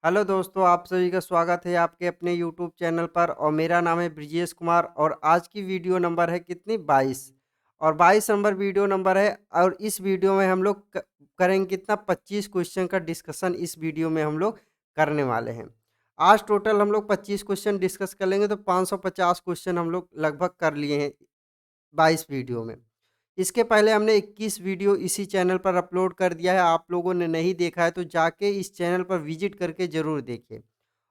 Hello दोस्तों, आप सभी का स्वागत है आपके अपने यूट्यूब चैनल पर और मेरा नाम है ब्रिजेश कुमार और आज की वीडियो नंबर है कितनी 22 और 22 नंबर वीडियो नंबर है। और इस वीडियो में हम लोग करेंगे कितना 25 क्वेश्चन का डिस्कशन इस वीडियो में हम लोग करने वाले हैं। आज टोटल हम लोग 25 क्वेश्चन डिस्कस कर लेंगे तो 550 क्वेश्चन हम लोग लगभग कर लिए हैं 22 वीडियो में। इसके पहले हमने 21 वीडियो इसी चैनल पर अपलोड कर दिया है। आप लोगों ने नहीं देखा है तो जाके इस चैनल पर विजिट करके ज़रूर देखिए।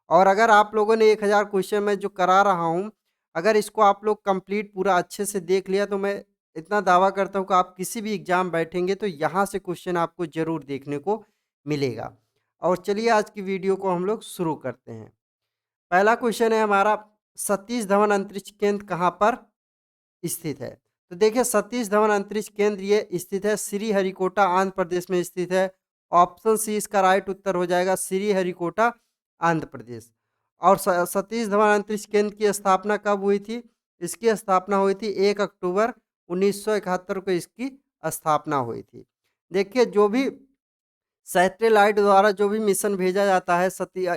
और अगर आप लोगों ने 1000 क्वेश्चन मैं जो करा रहा हूँ, अगर इसको आप लोग कंप्लीट पूरा अच्छे से देख लिया तो मैं इतना दावा करता हूँ कि आप किसी भी एग्ज़ाम बैठेंगे तो यहाँ से क्वेश्चन आपको ज़रूर देखने को मिलेगा। और चलिए आज की वीडियो को हम लोग शुरू करते हैं। पहला क्वेश्चन है हमारा, सतीश धवन अंतरिक्ष केंद्र कहाँ पर स्थित है? तो देखिए सतीश धवन अंतरिक्ष केंद्र ये स्थित है श्रीहरिकोटा आंध्र प्रदेश में स्थित है। ऑप्शन सी इसका राइट उत्तर हो जाएगा, श्रीहरिकोटा आंध्र प्रदेश। और सतीश धवन अंतरिक्ष केंद्र की स्थापना कब हुई थी? इसकी स्थापना हुई थी 1 अक्टूबर 1971 को इसकी स्थापना हुई थी। देखिए जो भी सैटेलाइट द्वारा जो भी मिशन भेजा जाता है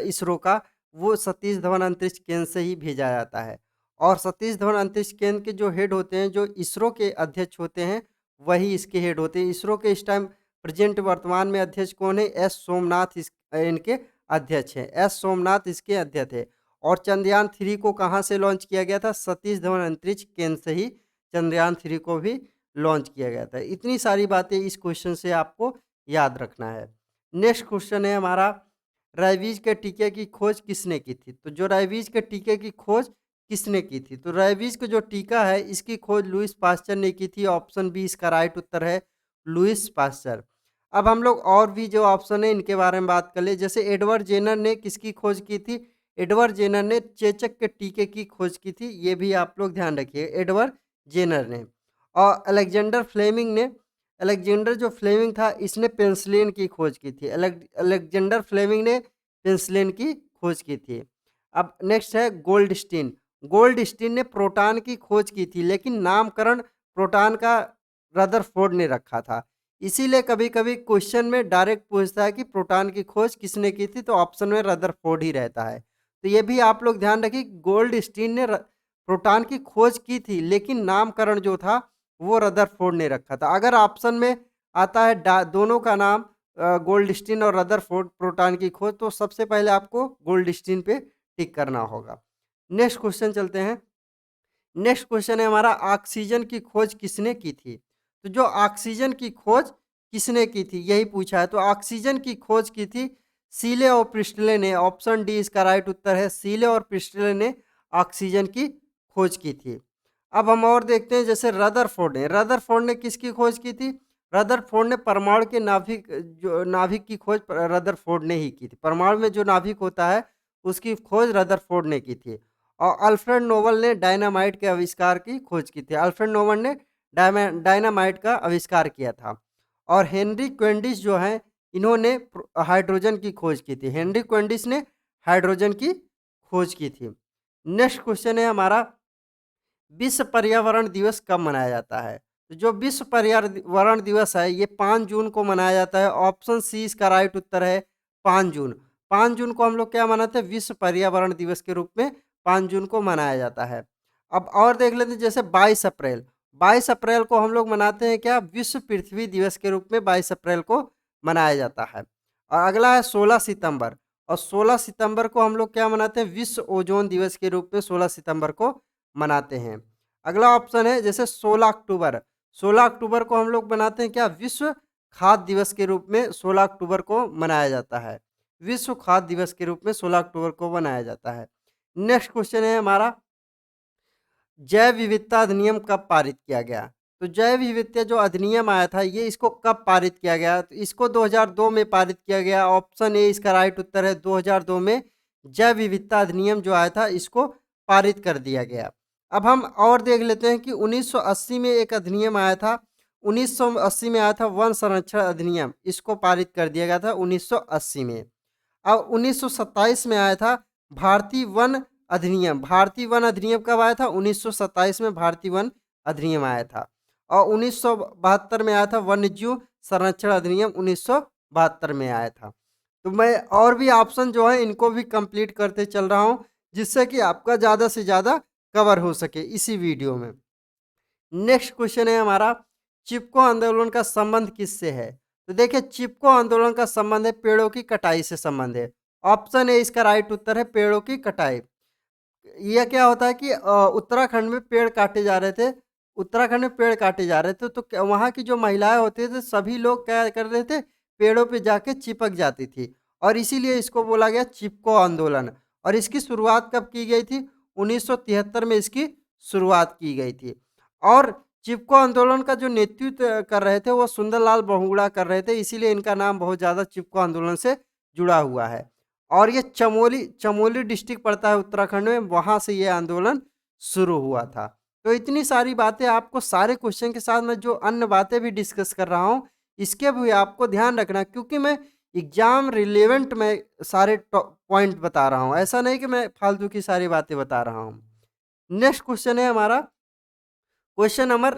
इसरो का, वो सतीश धवन अंतरिक्ष केंद्र से ही भेजा जाता है। और सतीश धवन अंतरिक्ष केंद्र के जो हेड होते हैं, जो इसरो के अध्यक्ष होते हैं, वही इसके हेड होते हैं। इसरो के इस टाइम प्रेजेंट वर्तमान में अध्यक्ष कौन है? एस सोमनाथ इनके अध्यक्ष हैं। एस सोमनाथ इसके अध्यक्ष है। और चंद्रयान 3 को कहाँ से लॉन्च किया गया था? सतीश धवन अंतरिक्ष केंद्र से ही चंद्रयान 3 को भी लॉन्च किया गया था। इतनी सारी बातें इस क्वेश्चन से आपको याद रखना है। नेक्स्ट क्वेश्चन है हमारा, रेबीज के टीके की खोज किसने की थी? तो जो रेबीज के टीके की खोज किसने की थी? तो रेबीज का जो टीका है इसकी खोज लुईस पास्चर ने की थी। ऑप्शन बी इसका राइट उत्तर है, लुईस पास्चर। अब हम लोग और भी जो ऑप्शन है इनके बारे में बात कर ले। जैसे एडवर्ड जेनर ने किसकी खोज की थी? एडवर्ड जेनर ने चेचक के टीके की खोज की थी। ये भी आप लोग ध्यान रखिए, एडवर्ड जेनर ने। और अलेक्जेंडर फ्लेमिंग ने, अलेक्जेंडर जो फ्लेमिंग था इसने पेंसिलिन की खोज की थी। अलेक्जेंडर फ्लेमिंग ने पेंसिलिन की खोज की थी। अब नेक्स्ट है गोल्डस्टीन। गोल्डस्टीन ने प्रोटॉन की खोज की थी, लेकिन नामकरण प्रोटॉन का रदरफोर्ड ने रखा था। इसीलिए कभी कभी क्वेश्चन में डायरेक्ट पूछता है कि प्रोटॉन की खोज किसने की थी, तो ऑप्शन में रदरफोर्ड ही रहता है। तो ये भी आप लोग ध्यान रखिए, गोल्डस्टीन ने प्रोटॉन की खोज की थी, लेकिन नामकरण जो था वो रदरफोर्ड ने रखा था। अगर ऑप्शन में आता है दोनों का नाम, गोल्डस्टीन और रदरफोर्ड प्रोटॉन की खोज, तो सबसे पहले आपको गोल्डस्टीन पे टिक करना होगा। नेक्स्ट क्वेश्चन चलते हैं। नेक्स्ट क्वेश्चन है हमारा, ऑक्सीजन की खोज किसने की थी? तो जो ऑक्सीजन की खोज किसने की थी यही पूछा है। तो ऑक्सीजन की खोज की थी सीले और प्रिस्टले ने। ऑप्शन डी इसका राइट उत्तर है, सीले और प्रिस्टले ने ऑक्सीजन की खोज की थी। अब हम और देखते हैं, जैसे रदरफोर्ड ने किसकी खोज की थी? रदरफोर्ड ने परमाणु के नाभिक, जो नाभिक की खोज रदरफोर्ड ने ही की थी। परमाणु में जो नाभिक होता है उसकी खोज रदरफोर्ड ने की थी। और अल्फ्रेड नोबल ने डायनामाइट के आविष्कार की खोज की थी। अल्फ्रेड नोबल ने डायनामाइट का आविष्कार किया था। और हेनरी क्वेंडिस जो है, इन्होंने हाइड्रोजन की खोज की थी। हेनरी क्वेंडिस ने हाइड्रोजन की खोज की थी। नेक्स्ट क्वेश्चन है हमारा, विश्व पर्यावरण दिवस कब मनाया जाता है? तो जो विश्व पर्यावरण दिवस है ये 5 जून को मनाया जाता है। ऑप्शन सी इसका राइट उत्तर है, 5 जून। 5 जून को हम लोग क्या मनाते हैं? विश्व पर्यावरण दिवस के रूप में 5 जून को मनाया जाता है। अब और देख लेते हैं, जैसे 22 अप्रैल। 22 अप्रैल को हम लोग मनाते हैं क्या? विश्व पृथ्वी दिवस के रूप में 22 अप्रैल को मनाया जाता है। और अगला है 16 सितंबर। और 16 सितंबर को हम लोग क्या मनाते हैं? विश्व ओजोन दिवस के रूप में 16 सितंबर को मनाते हैं। अगला ऑप्शन है जैसे 16 अक्टूबर। 16 अक्टूबर को हम लोग मनाते हैं क्या? विश्व खाद्य दिवस के रूप में 16 अक्टूबर को मनाया जाता है। विश्व खाद्य दिवस के रूप में 16 अक्टूबर को मनाया जाता है। नेक्स्ट क्वेश्चन है हमारा, जैव विविधता अधिनियम कब पारित किया गया? तो जैव विविधता जो अधिनियम आया था ये इसको कब पारित किया गया? तो इसको 2002 में पारित किया गया। ऑप्शन ए इसका राइट उत्तर है, 2002 में जैव विविधता अधिनियम जो आया था इसको पारित कर दिया गया। अब हम और देख लेते हैं कि 1980 में एक अधिनियम आया था। 1980 में आया था वन संरक्षण अधिनियम, इसको पारित कर दिया गया था 1980 में। अब 1927 में आया था भारतीय वन अधिनियम। भारतीय वन अधिनियम कब आया था? 1927 में भारतीय वन अधिनियम आया था। और 1972 में आया था वन्यजीव संरक्षण अधिनियम, 1972 में आया था। तो मैं और भी ऑप्शन जो है इनको भी कंप्लीट करते चल रहा हूँ, जिससे कि आपका ज़्यादा से ज़्यादा कवर हो सके इसी वीडियो में। नेक्स्ट क्वेश्चन है हमारा, चिपको आंदोलन का संबंध किससे है? तो देखिए, चिपको आंदोलन का संबंध है पेड़ों की कटाई से संबंध है। ऑप्शन ए इसका राइट उत्तर है, पेड़ों की कटाई। यह क्या होता है कि उत्तराखंड में पेड़ काटे जा रहे थे, उत्तराखंड में पेड़ काटे जा रहे थे, तो वहाँ की जो महिलाएं होती थी सभी लोग क्या कर रहे थे, पेड़ों पे जाके चिपक जाती थी, और इसीलिए इसको बोला गया चिपको आंदोलन। और इसकी शुरुआत कब की गई थी? 1973 में इसकी शुरुआत की गई थी। और चिपको आंदोलन का जो नेतृत्व कर रहे थे वो सुंदरलाल बहुगुणा कर रहे थे, इसीलिए इनका नाम बहुत ज़्यादा चिपको आंदोलन से जुड़ा हुआ है। और ये चमोली चमोली डिस्ट्रिक्ट पड़ता है उत्तराखंड में, वहाँ से ये आंदोलन शुरू हुआ था। तो इतनी सारी बातें, आपको सारे क्वेश्चन के साथ मैं जो अन्य बातें भी डिस्कस कर रहा हूँ, इसके भी आपको ध्यान रखना, क्योंकि मैं एग्जाम रिलेवेंट में सारे पॉइंट बता रहा हूँ, ऐसा नहीं कि मैं फालतू की सारी बातें बता रहा हूँ। नेक्स्ट क्वेश्चन है हमारा, क्वेश्चन नंबर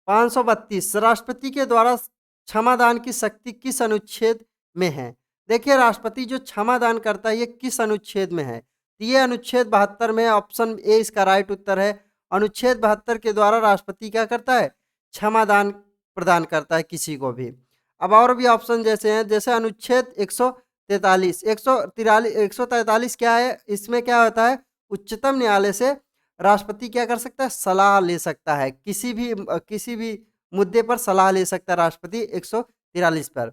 532, राष्ट्रपति के द्वारा क्षमादान की शक्ति किस अनुच्छेद में है? देखिए, राष्ट्रपति जो क्षमादान करता है ये किस अनुच्छेद में है? तो ये अनुच्छेद 72 में है। ऑप्शन ए इसका राइट उत्तर है। अनुच्छेद 72 के द्वारा राष्ट्रपति क्या करता है? क्षमादान प्रदान करता है किसी को भी। अब और भी ऑप्शन जैसे हैं, जैसे अनुच्छेद 143, 143 क्या है? इसमें क्या होता है? उच्चतम न्यायालय से राष्ट्रपति क्या कर सकता है? सलाह ले सकता है, किसी भी मुद्दे पर सलाह ले सकता है राष्ट्रपति 143 पर।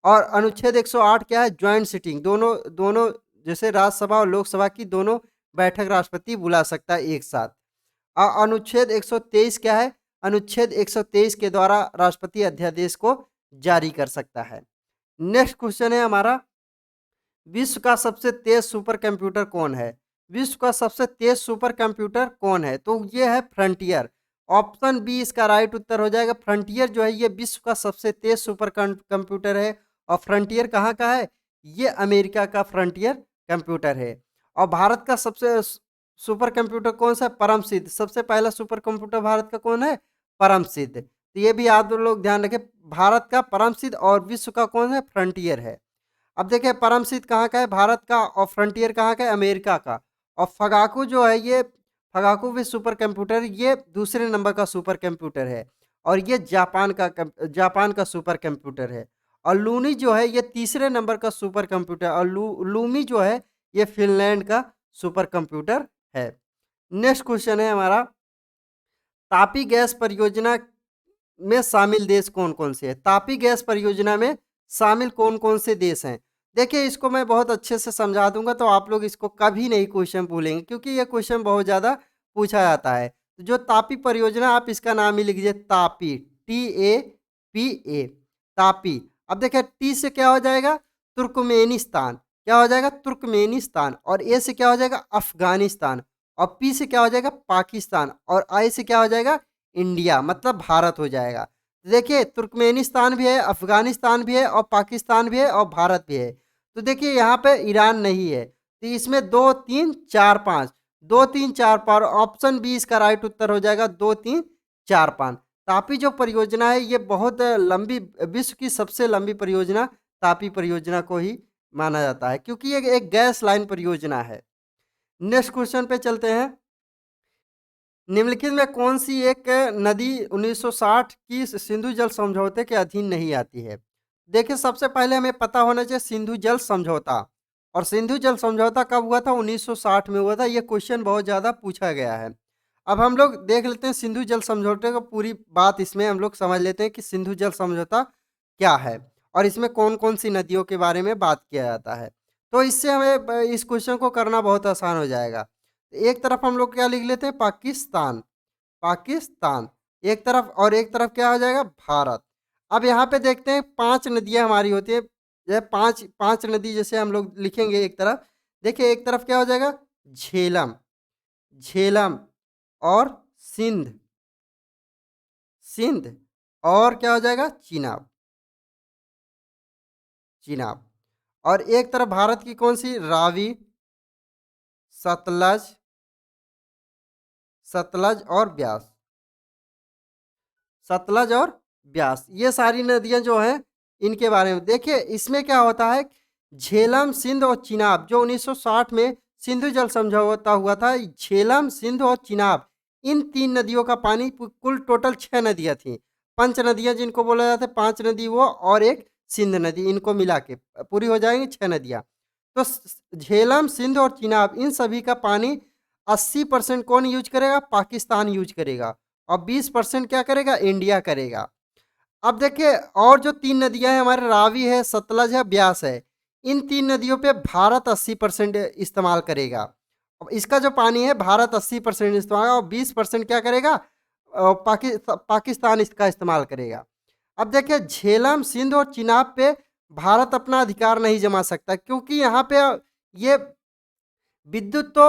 और अनुच्छेद 108 क्या है? ज्वाइंट सिटिंग, दोनों दोनों जैसे राज्यसभा और लोकसभा की दोनों बैठक राष्ट्रपति बुला सकता है एक साथ। अनुच्छेद 123 क्या है? अनुच्छेद 123 के द्वारा राष्ट्रपति अध्यादेश को जारी कर सकता है। नेक्स्ट क्वेश्चन है हमारा, विश्व का सबसे तेज सुपर कंप्यूटर कौन है? विश्व का सबसे तेज सुपर कंप्यूटर कौन है? तो ये है फ्रंटियर। ऑप्शन बी इसका राइट उत्तर हो जाएगा। फ्रंटियर जो है ये विश्व का सबसे तेज सुपर कंप्यूटर है। और फ्रंटियर कहाँ का है? ये अमेरिका का फ्रंटियर कंप्यूटर है। और भारत का सबसे सुपर कंप्यूटर कौन सा है? परम सिद्ध। सबसे पहला सुपर कंप्यूटर भारत का कौन है? परम सिद्ध। तो ये भी आप लोग ध्यान रखें, भारत का परम सिद्ध और विश्व का कौन है? फ्रंटियर है। अब देखिए, परम सिद्ध कहाँ का है? भारत का। और फ्रंटियर कहाँ का है? अमेरिका का। और फगाकू जो है ये, फगाकू भी सुपर कंप्यूटर, ये दूसरे नंबर का सुपर कंप्यूटर है। और ये जापान का सुपर कंप्यूटर है। और लूनी जो है ये तीसरे नंबर का सुपर कंप्यूटर, और लूमी जो है ये फिनलैंड का सुपर कंप्यूटर है। नेक्स्ट क्वेश्चन है हमारा, तापी गैस परियोजना में शामिल देश कौन कौन से हैं? तापी गैस परियोजना में शामिल कौन कौन से देश हैं? देखिए, इसको मैं बहुत अच्छे से समझा दूंगा तो आप लोग इसको कभी नहीं क्वेश्चन भूलेंगे, क्योंकि ये क्वेश्चन बहुत ज़्यादा पूछा जाता है। तो जो तापी परियोजना, आप इसका नाम ही लिख लीजिए, तापी, TAPA, तापी। अब देखिए, टी से क्या हो जाएगा? तुर्कमेनिस्तान। क्या हो जाएगा? तुर्कमेनिस्तान। और ए से क्या हो जाएगा? अफगानिस्तान। और पी से क्या हो जाएगा? पाकिस्तान। और आई से क्या हो जाएगा? इंडिया, मतलब भारत हो जाएगा। देखिए, तुर्कमेनिस्तान भी है, अफगानिस्तान भी है, और पाकिस्तान भी है, और भारत भी है। तो देखिए, यहाँ पे ईरान नहीं है। तो इसमें 2 3 4 5, 2 3 4 5, ऑप्शन बी इसका राइट उत्तर हो जाएगा, 2 3 4 5। तापी जो परियोजना है ये बहुत लंबी, विश्व की सबसे लंबी परियोजना तापी परियोजना को ही माना जाता है, क्योंकि ये एक गैस लाइन परियोजना है। नेक्स्ट क्वेश्चन पे चलते हैं, निम्नलिखित में कौन सी एक नदी 1960 की सिंधु जल समझौते के अधीन नहीं आती है? देखिए, सबसे पहले हमें पता होना चाहिए सिंधु जल समझौता। और सिंधु जल समझौता कब हुआ था? 1960 में हुआ था। ये क्वेश्चन बहुत ज़्यादा पूछा गया है। अब हम लोग देख लेते हैं सिंधु जल समझौते का पूरी बात, इसमें हम लोग समझ लेते हैं कि सिंधु जल समझौता क्या है और इसमें कौन कौन सी नदियों के बारे में बात किया जाता है। तो इससे हमें इस क्वेश्चन को करना बहुत आसान हो जाएगा। एक तरफ हम लोग क्या लिख लेते हैं? पाकिस्तान, पाकिस्तान एक तरफ, और एक तरफ क्या हो जाएगा? भारत। अब यहाँ पे देखते हैं 5 नदियाँ हमारी होती है, जैसे पांच पांच नदी जैसे हम लोग लिखेंगे एक तरफ। देखिए, एक तरफ क्या हो जाएगा? झेलम, झेलम, और सिंध, सिंध, और क्या हो जाएगा? चिनाब, चिनाब। और एक तरफ भारत की कौन सी? रावी, सतलज, सतलज और ब्यास, सतलज और ब्यास। ये सारी नदियां जो हैं, इनके बारे में देखिए। इसमें क्या होता है झेलम, सिंध और चिनाब, जो 1960 में सिंधु जल समझौता हुआ था, झेलम, सिंध और चिनाब, इन 3 नदियों का पानी कुल टोटल 6 नदियाँ थीं। पंच नदियाँ जिनको बोला जाता है, 5 नदी वो और एक सिंध नदी, इनको मिला के पूरी हो जाएँगी 6 नदियाँ। तो झेलम, सिंध और चिनाब, इन सभी का पानी 80% कौन यूज करेगा? पाकिस्तान यूज करेगा, और 20% क्या करेगा? इंडिया करेगा। अब देखिए, और जो 3 नदियाँ हैं हमारे, रावी है, सतलज है, ब्यास है, इन 3 नदियों पे भारत 80% इस्तेमाल करेगा। अब इसका जो पानी है भारत 80% इस्तेमाल, और 20% क्या करेगा? पाकिस्तान इसका इस्तेमाल करेगा। अब देखिए, झेलम, सिंध और चिनाब पे भारत अपना अधिकार नहीं जमा सकता, क्योंकि यहाँ पे ये विद्युत तो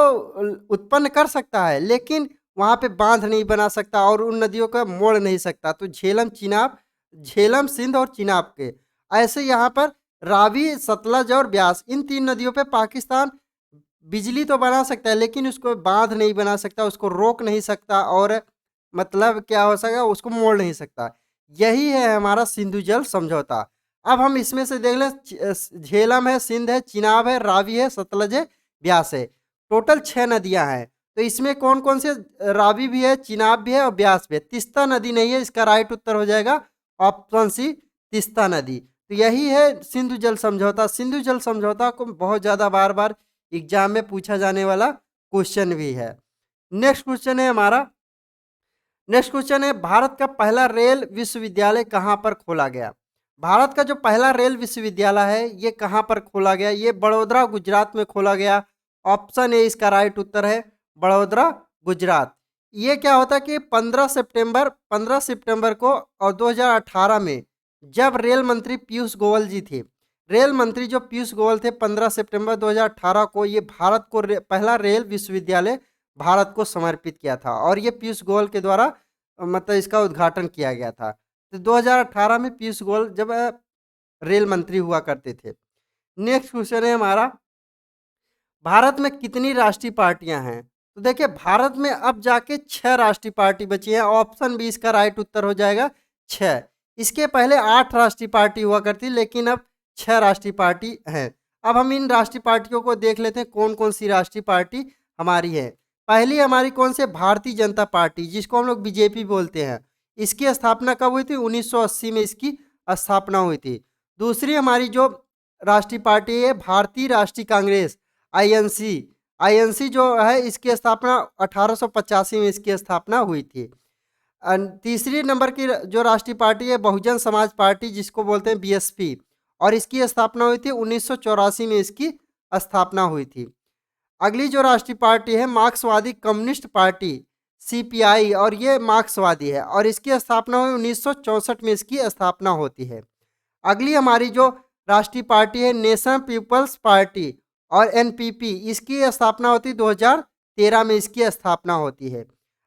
उत्पन्न कर सकता है, लेकिन वहाँ पे बांध नहीं बना सकता और उन नदियों को मोड़ नहीं सकता। तो झेलम, चिनाब, झेलम, सिंध और चिनाब के, ऐसे यहाँ पर रावी, सतलज और ब्यास, इन 3 नदियों पे पाकिस्तान बिजली तो बना सकता है, लेकिन उसको बांध नहीं बना सकता, उसको रोक नहीं सकता, और मतलब क्या हो सकेगा, उसको मोड़ नहीं सकता। यही है हमारा सिंधु जल समझौता। अब हम इसमें से देख लें, झेलम है, सिंध है, चिनाब है, रावी है, सतलज है, ब्यास है, टोटल 6 नदियां हैं। तो इसमें कौन कौन से? रावी भी है, चिनाब भी है और ब्यास भी है। तिस्ता नदी नहीं है, इसका राइट उत्तर हो जाएगा ऑप्शन सी, तिस्ता नदी। तो यही है सिंधु जल समझौता। सिंधु जल समझौता को बहुत ज़्यादा बार बार एग्जाम में पूछा जाने वाला क्वेश्चन भी है। नेक्स्ट क्वेश्चन है हमारा, नेक्स्ट क्वेश्चन है, भारत का पहला रेल विश्वविद्यालय कहाँ पर खोला गया? भारत का जो पहला रेल विश्वविद्यालय है ये कहाँ पर खोला गया? ये बड़ोदरा, गुजरात में खोला गया। ऑप्शन ए इसका राइट उत्तर है, बड़ोदरा, गुजरात। ये क्या होता है कि 15 सितंबर को और 2018 में, जब रेल मंत्री पीयूष गोयल जी थे, रेल मंत्री जो पीयूष गोयल थे, 15 सितंबर 2018 को ये भारत को पहला रेल विश्वविद्यालय भारत को समर्पित किया था, और ये पीयूष गोयल के द्वारा मतलब इसका उद्घाटन किया गया था। तो 2018 में पीयूष गोयल जब रेल मंत्री हुआ करते थे। नेक्स्ट क्वेश्चन है हमारा, भारत में कितनी राष्ट्रीय पार्टियां हैं? तो देखिए, भारत में अब जाके 6 राष्ट्रीय पार्टी बची हैं। ऑप्शन बी इसका राइट उत्तर हो जाएगा 6। इसके पहले 8 राष्ट्रीय पार्टी हुआ करती, लेकिन अब 6 राष्ट्रीय पार्टी हैं। अब हम इन राष्ट्रीय पार्टियों को देख लेते हैं, कौन कौन सी राष्ट्रीय पार्टी हमारी है। पहली हमारी कौन सी? भारतीय जनता पार्टी, जिसको हम लोग बीजेपी बोलते हैं। इसकी स्थापना कब हुई थी? 1980 में इसकी स्थापना हुई थी। दूसरी हमारी जो राष्ट्रीय पार्टी है, भारतीय राष्ट्रीय कांग्रेस, आईएनसी। आईएनसी जो है, इसकी स्थापना 1885 में इसकी स्थापना हुई थी। तीसरी नंबर की जो राष्ट्रीय पार्टी है, बहुजन समाज पार्टी, जिसको बोलते हैं बीएसपी, और इसकी स्थापना हुई थी 1984 में इसकी स्थापना हुई थी। अगली जो राष्ट्रीय पार्टी है, मार्क्सवादी कम्युनिस्ट पार्टी, सीपीआई, और ये मार्क्सवादी है, और इसकी स्थापना हुई 1964 में इसकी स्थापना होती है। अगली हमारी जो राष्ट्रीय पार्टी है, नेशनल पीपल्स पार्टी और एनपीपी, इसकी स्थापना होती है 2013 में इसकी स्थापना होती है।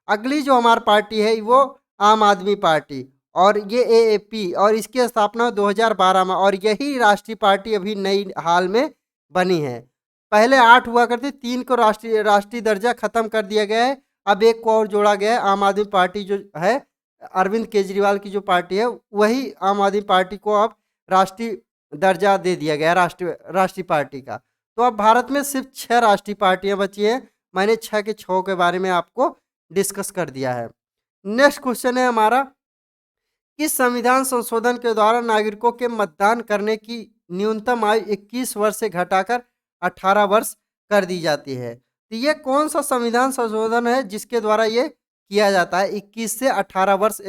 अगली जो हमारी पार्टी है वो आम आदमी पार्टी, और ये एएपी, और इसकी स्थापना 2012 में, और यही राष्ट्रीय पार्टी अभी नई हाल में बनी है। पहले 8 हुआ करती, 3 को राष्ट्रीय दर्जा खत्म कर दिया गया है, अब एक को और जोड़ा गया है। आम आदमी पार्टी जो है, अरविंद केजरीवाल की जो पार्टी है, वही आम आदमी पार्टी को अब राष्ट्रीय दर्जा दे दिया गया राष्ट्रीय पार्टी का। तो अब भारत में सिर्फ 6 राष्ट्रीय पार्टियां बची हैं। मैंने 6 के 6 के बारे में आपको डिस्कस कर दिया है। नेक्स्ट क्वेश्चन है हमारा, किस संविधान संशोधन के द्वारा नागरिकों के मतदान करने की न्यूनतम आयु 21 वर्ष से घटाकर 18 वर्ष कर दी जाती है? तो ये कौन सा संविधान संशोधन है जिसके द्वारा ये किया जाता है? 21 से 18 वर्ष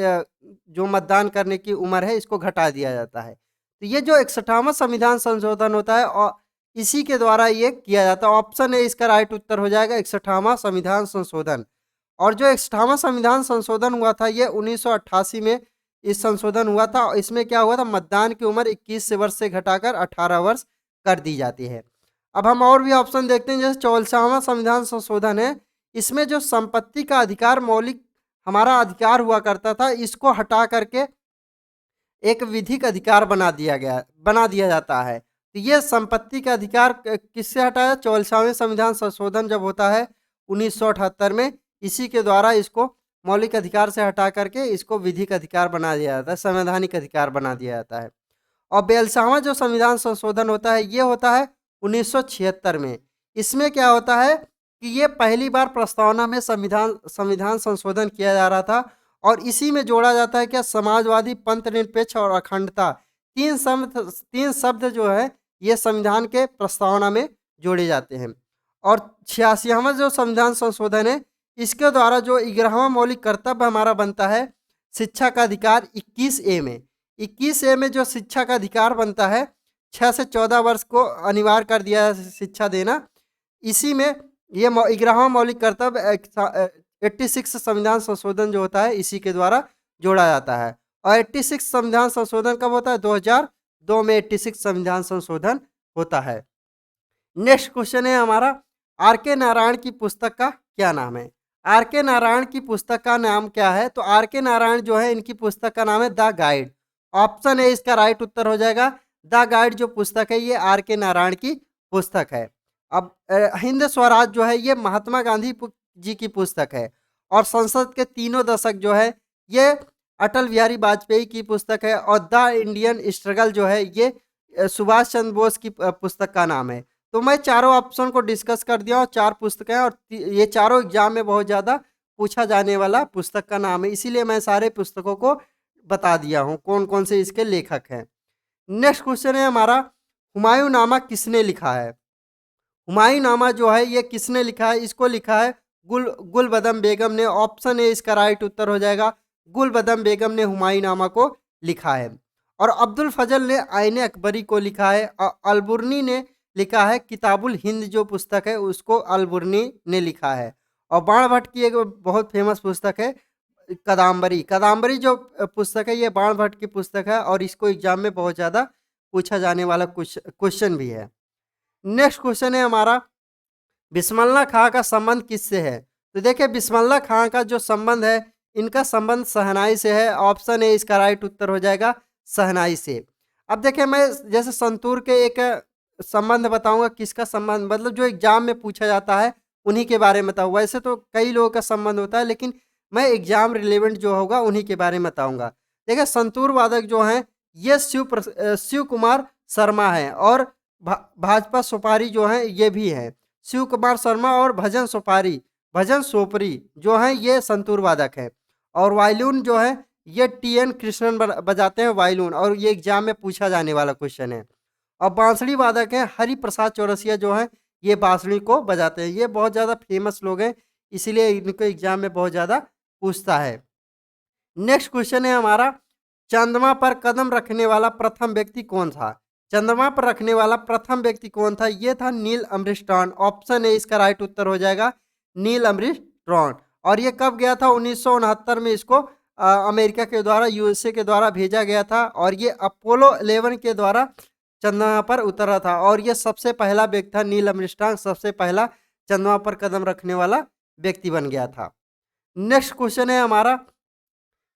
जो मतदान करने की उम्र है, इसको घटा दिया जाता है। तो ये जो 61वां संविधान संशोधन होता है, और इसी के द्वारा ये किया जाता है। ऑप्शन ए इसका राइट उत्तर हो जाएगा, 61वां संविधान संशोधन। और जो 61वां संविधान संशोधन हुआ था, ये 1988 में इस संशोधन हुआ था। इसमें क्या हुआ था? मतदान की उम्र 21 वर्ष से घटाकर 18 वर्ष कर दी जाती है। अब हम और भी ऑप्शन देखते हैं, जैसे 44वां संविधान संशोधन है, इसमें जो संपत्ति का अधिकार मौलिक हमारा अधिकार हुआ करता था, इसको हटा करके एक विधिक अधिकार बना दिया जाता है। तो ये संपत्ति का अधिकार किससे हटाया? 44वें संविधान संशोधन जब होता है 1978 में, इसी के द्वारा इसको मौलिक अधिकार से हटा करके इसको विधिक अधिकार बना दिया जाता है, संवैधानिक अधिकार बना दिया जाता है। और 42वां जो संविधान संशोधन होता है ये होता है 1976 में। इसमें क्या होता है कि ये पहली बार प्रस्तावना में संविधान संविधान संशोधन किया जा रहा था और इसी में जोड़ा जाता है क्या समाजवादी, पंथ निरपेक्ष और अखंडता, तीन शब्द जो है ये संविधान के प्रस्तावना में जोड़े जाते हैं। और 86वां जो संविधान संशोधन है इसके द्वारा जो 11वां मौलिक कर्तव्य हमारा बनता है शिक्षा का अधिकार 21A में। 21A में जो शिक्षा का अधिकार बनता है 6 से 14 वर्ष को अनिवार्य कर दिया है शिक्षा देना। इसी में ये 11वां मौलिक कर्तव्य 86 संविधान संशोधन जो होता है इसी के द्वारा जोड़ा जाता है। और 86 संविधान संशोधन कब होता है? 2002 में 86 संविधान संशोधन होता है। नेक्स्ट क्वेश्चन है हमारा, आर के नारायण की पुस्तक का क्या नाम है? आर के नारायण की पुस्तक का नाम क्या है? तो आर के नारायण जो है इनकी पुस्तक का नाम है द गाइड। ऑप्शन है इसका राइट उत्तर हो जाएगा। द गाइड जो पुस्तक है ये आर के नारायण की पुस्तक है। अब हिंद स्वराज जो है ये महात्मा गांधी जी की पुस्तक है। और संसद के तीनों दशक जो है ये अटल बिहारी वाजपेयी की पुस्तक है। और द इंडियन स्ट्रगल जो है ये सुभाष चंद्र बोस की पुस्तक का नाम है। तो मैं चारों ऑप्शन को डिस्कस कर दिया और 4 पुस्तकें और ये चारों एग्जाम में बहुत ज़्यादा पूछा जाने वाला पुस्तक का नाम है, इसीलिए मैं सारे पुस्तकों को बता दिया हूँ कौन कौन से इसके लेखक हैं। नेक्स्ट क्वेश्चन है हमारा, हुमायूं नामा किसने लिखा है? हुमायूं नामा जो है ये किसने लिखा है? इसको लिखा है गुलबदम बेगम ने। ऑप्शन ए इसका राइट उत्तर हो जाएगा। गुलबदम बेगम ने हुमायूं नामा को लिखा है। और अब्दुल फजल ने आईने अकबरी को लिखा है। और अलबुर्नी ने लिखा है किताबुल हिंद जो पुस्तक है उसको अलबुर्नी ने लिखा है। और बाण भट्ट की एक बहुत फेमस पुस्तक है कदम्बरी। कदम्बरी जो पुस्तक है ये बाण भट्ट की पुस्तक है और इसको एग्जाम में बहुत ज़्यादा पूछा जाने वाला क्वेश्चन भी है। नेक्स्ट क्वेश्चन है हमारा, बिस्मिल्लाह खां का संबंध किससे है? तो देखिए बिस्मिल्लाह खां का जो संबंध है इनका संबंध शहनाई से है। ऑप्शन ए इसका राइट उत्तर हो जाएगा शहनाई से। अब देखिए मैं जैसे संतूर के एक संबंध बताऊंगा किसका संबंध, मतलब जो एग्जाम में पूछा जाता है उन्हीं के बारे में बताऊँ। वैसे तो कई लोगों का संबंध होता है लेकिन मैं एग्जाम रिलेवेंट जो होगा उन्हीं के बारे में बताऊंगा। देखिए संतूर वादक जो हैं ये शिव कुमार शर्मा है। और भाजपा सुपारी जो है ये भी है शिव कुमार शर्मा। और भजन सोपरी जो हैं ये संतूर वादक है। और वायलिन जो है ये TN कृष्णन बजाते हैं वायलिन, और ये एग्जाम में पूछा जाने वाला क्वेश्चन है। और बांसुरी वादक है हरि प्रसाद चौरसिया जो है ये बांसुरी को बजाते हैं। ये बहुत ज़्यादा फेमस लोग हैं इसीलिए इनको एग्जाम में बहुत ज़्यादा पूछता है। नेक्स्ट क्वेश्चन है हमारा, चंद्रमा पर कदम रखने वाला प्रथम व्यक्ति कौन था? चंद्रमा पर रखने वाला प्रथम व्यक्ति कौन था? ये था नील अमृतसर। ऑप्शन ए इसका राइट उत्तर हो जाएगा नील अमृतसर। और ये कब गया था? 1969 में इसको अमेरिका के द्वारा USA के द्वारा भेजा गया था। और ये अपोलो 11 के द्वारा चंद्रमा पर उतरा था। और ये सबसे पहला व्यक्ति था नील अमृतसर, सबसे पहला चंद्रमा पर कदम रखने वाला व्यक्ति बन गया था। नेक्स्ट क्वेश्चन है हमारा,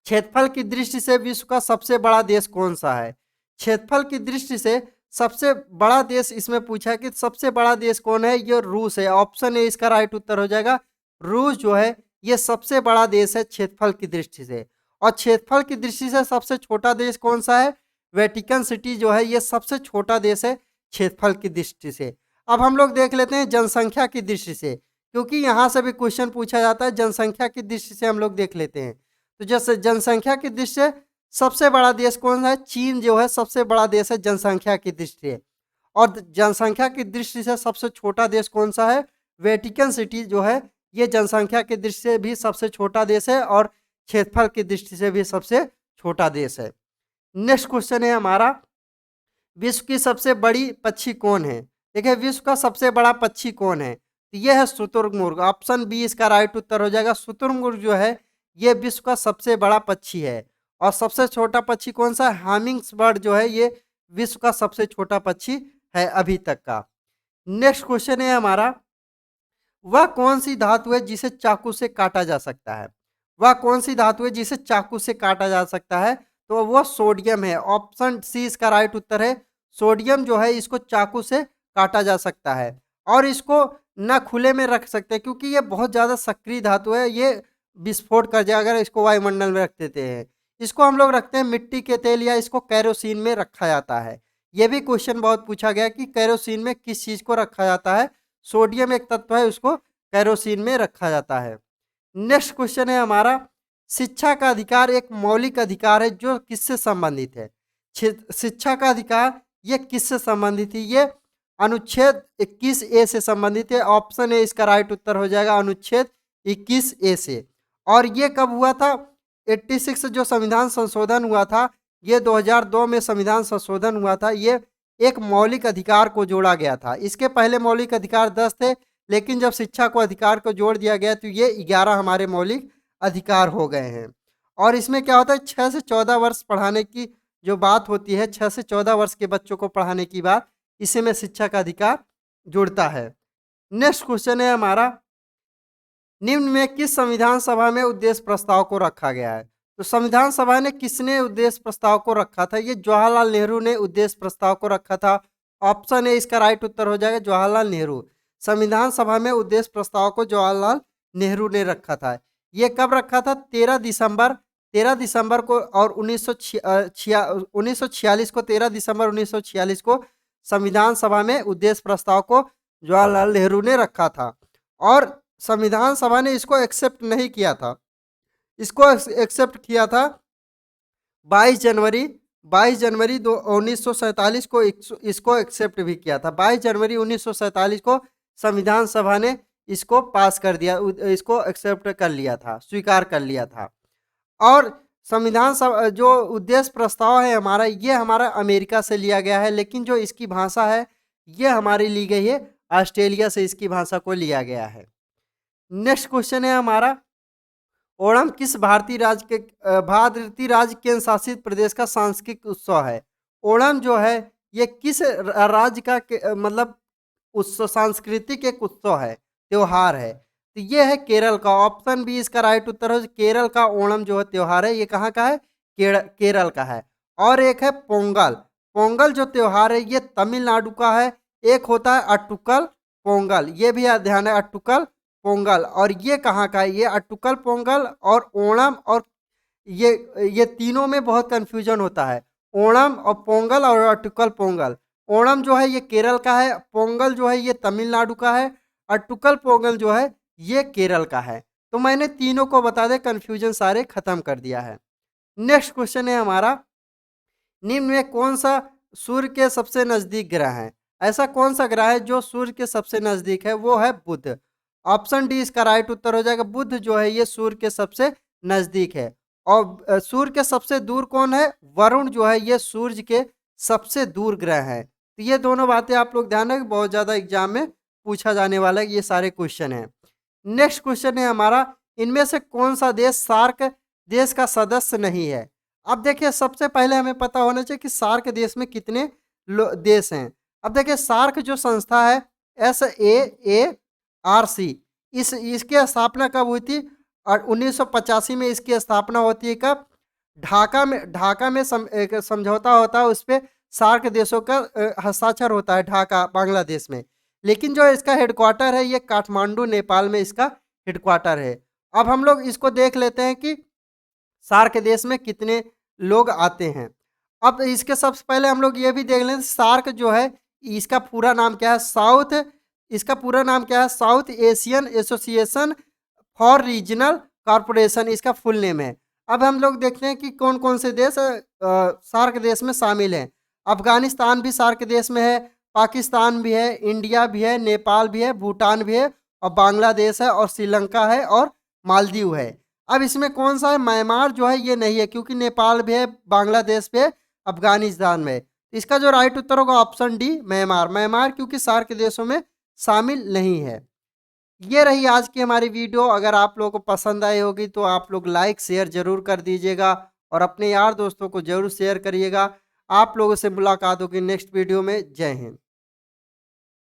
क्षेत्रफल की दृष्टि से विश्व का सबसे बड़ा देश कौन सा है? क्षेत्रफल की दृष्टि से सबसे बड़ा देश इसमें पूछा है कि सबसे बड़ा देश कौन है? ये रूस है। ऑप्शन ए इसका राइट उत्तर हो जाएगा। रूस जो है ये सबसे बड़ा देश है क्षेत्रफल की दृष्टि से। और क्षेत्रफल की दृष्टि से सबसे छोटा देश कौन सा है? वेटिकन सिटी जो है ये सबसे छोटा देश है क्षेत्रफल की दृष्टि से। अब हम लोग देख लेते हैं जनसंख्या की दृष्टि से, क्योंकि यहाँ से भी क्वेश्चन पूछा जाता है। जनसंख्या की दृष्टि से हम लोग देख लेते हैं। तो जैसे जनसंख्या की दृष्टि से सबसे बड़ा देश कौन सा है? चीन जो है सबसे बड़ा देश है जनसंख्या की दृष्टि से। और जनसंख्या की दृष्टि से सबसे छोटा देश कौन सा है? वेटिकन सिटी जो है ये जनसंख्या की दृष्टि से भी सबसे छोटा देश है और क्षेत्रफल की दृष्टि से भी सबसे छोटा देश है। नेक्स्ट क्वेश्चन है हमारा, विश्व की सबसे बड़ी पक्षी कौन है? देखिए विश्व का सबसे बड़ा पक्षी कौन है? तो यह है शुतुरमुर्ग। ऑप्शन बी इसका राइट उत्तर हो जाएगा। शुतुरमुर्ग जो है ये विश्व का सबसे बड़ा पक्षी है। और सबसे छोटा पक्षी कौन सा है? हमिंग्सबर्ड जो है ये विश्व का सबसे छोटा पक्षी है अभी तक का। नेक्स्ट क्वेश्चन है हमारा, वह कौन सी धातु है जिसे चाकू से काटा जा सकता है? वह कौन सी धातु है जिसे चाकू से काटा जा सकता है? तो वो सोडियम है। ऑप्शन सी इसका राइट उत्तर है। सोडियम जो है इसको चाकू से काटा जा सकता है। और इसको न खुले में रख सकते क्योंकि ये बहुत ज़्यादा सक्रिय धातु है। ये विस्फोट कर जाए अगर इसको वायुमंडल में रख देते हैं। इसको हम लोग रखते हैं मिट्टी के तेल या इसको कैरोसिन में रखा जाता है। ये भी क्वेश्चन बहुत पूछा गया कि कैरोसिन में किस चीज को रखा जाता है। सोडियम एक तत्व है, उसको कैरोसिन में रखा जाता है। नेक्स्ट क्वेश्चन है हमारा, शिक्षा का अधिकार एक मौलिक अधिकार है जो किससे संबंधित है। शिक्षा का अधिकार ये किससे संबंधित है? ये अनुच्छेद 21A से संबंधित है। ऑप्शन ए इसका राइट उत्तर हो जाएगा, अनुच्छेद 21A से। और ये कब हुआ था? 86 जो संविधान संशोधन हुआ था, ये 2002 में संविधान संशोधन हुआ था। ये एक मौलिक अधिकार को जोड़ा गया था। इसके पहले मौलिक अधिकार 10 थे, लेकिन जब शिक्षा को अधिकार को जोड़ दिया गया तो ये 11 हमारे मौलिक अधिकार हो गए हैं। और इसमें क्या होता है, 6 से 14 वर्ष पढ़ाने की जो बात होती है, 6 से 14 वर्ष के बच्चों को पढ़ाने की बात, इसी में शिक्षा का अधिकार जुड़ता है। नेक्स्ट क्वेश्चन है हमारा, निम्न में किस संविधान सभा में उद्देश्य प्रस्ताव को रखा गया है? तो संविधान सभा ने किसने उद्देश्य प्रस्ताव को रखा था? ये जवाहरलाल नेहरू ने उद्देश्य प्रस्ताव को रखा था। ऑप्शन ए इसका राइट उत्तर हो जाएगा, जवाहरलाल नेहरू। संविधान सभा में उद्देश्य प्रस्ताव को जवाहरलाल नेहरू ने रखा था। ये कब रखा था? 13 दिसंबर को, और 1946 को, 13 दिसंबर 1946 को संविधान सभा में उद्देश्य प्रस्ताव को जवाहरलाल नेहरू ने रखा था। और संविधान सभा ने इसको एक्सेप्ट नहीं किया था, इसको एक्सेप्ट किया था 22 जनवरी 1947 को इसको एक्सेप्ट भी किया था। 22 जनवरी 1947 को संविधान सभा ने इसको पास कर दिया, इसको एक्सेप्ट कर लिया था, स्वीकार कर लिया था। और संविधान सभा जो उद्देश्य प्रस्ताव है हमारा, ये हमारा अमेरिका से लिया गया है, लेकिन जो इसकी भाषा है ये हमारी ली गई है ऑस्ट्रेलिया से, इसकी भाषा को लिया गया है। नेक्स्ट क्वेश्चन है हमारा, ओणम किस भारतीय राज्य केंद्र शासित प्रदेश का सांस्कृतिक उत्सव है? ओणम जो है ये किस राज्य का मतलब उत्सव, सांस्कृतिक एक उत्सव है, त्योहार है। तो ये है केरल का। ऑप्शन बी इसका राइट उत्तर है, केरल का ओणम जो है त्योहार है, ये कहाँ का है? केरल का है। और एक है पोंगल। पोंगल जो त्योहार है ये तमिलनाडु का है। एक होता है अट्टुकल पोंगल, ये भी ध्यान है, अट्टुकल पोंगल। और ये कहाँ का है? ये अट्टुकल पोंगल और ओणम, और ये तीनों में बहुत कंफ्यूजन होता है, ओणम और पोंगल और अट्टुकल पोंगल। ओणम जो है ये केरल का है, पोंगल जो है ये तमिलनाडु का है, अट्टुकल पोंगल जो है ये केरल का है। तो मैंने तीनों को बता दे, कंफ्यूजन सारे खत्म कर दिया है। नेक्स्ट क्वेश्चन है हमारा, निम्न में कौन सा सूर्य के सबसे नजदीक ग्रह है? ऐसा कौन सा ग्रह है जो सूर्य के सबसे नजदीक है? वो है बुध। ऑप्शन डी इसका राइट उत्तर हो जाएगा, बुध जो है ये सूर्य के सबसे नजदीक है। और सूर्य के सबसे दूर कौन है? वरुण जो है ये सूर्य के सबसे दूर ग्रह है। तो ये दोनों बातें आप लोग ध्यान रखें, बहुत ज्यादा एग्जाम में पूछा जाने वाला है, ये सारे क्वेश्चन है। नेक्स्ट क्वेश्चन है हमारा, इनमें से कौन सा देश सार्क देश का सदस्य नहीं है? अब देखिए, सबसे पहले हमें पता होना चाहिए कि सार्क देश में कितने देश हैं। अब देखिए, सार्क जो संस्था है SAARC, इसकी स्थापना कब हुई थी? और 1985 में इसकी स्थापना होती है। कब? ढाका में एक समझौता होता है, उस पर सार्क देशों का हस्ताक्षर होता है, ढाका बांग्लादेश में। लेकिन जो इसका हेडक्वार्टर है ये काठमांडू नेपाल में इसका हेडक्वार्टर है। अब हम लोग इसको देख लेते हैं कि सार्क देश में कितने लोग आते हैं। अब इसके सबसे पहले हम लोग ये भी देख लें, सार्क जो है इसका पूरा नाम क्या है? South Asian association for regional corporation, इसका फुल नेम है। अब हम लोग देखते हैं कि कौन कौन से देश सार्क देश में शामिल हैं। अफगानिस्तान भी सार्क देश में है, पाकिस्तान भी है, इंडिया भी है, नेपाल भी है, भूटान भी है, और बांग्लादेश है, और श्रीलंका है, और मालदीव है। अब इसमें कौन सा है? म्यांमार जो है ये नहीं है, क्योंकि नेपाल भी है, बांग्लादेश भी है, अफगानिस्तान में। इसका जो राइट उत्तर होगा ऑप्शन डी, म्यांमार क्योंकि सार्क देशों में शामिल नहीं है। ये रही आज की हमारी वीडियो। अगर आप लोगों को पसंद आई होगी तो आप लोग लाइक शेयर जरूर कर दीजिएगा, और अपने यार दोस्तों को जरूर शेयर करिएगा। आप लोगों से मुलाकात होगी नेक्स्ट वीडियो में। जय हिंद।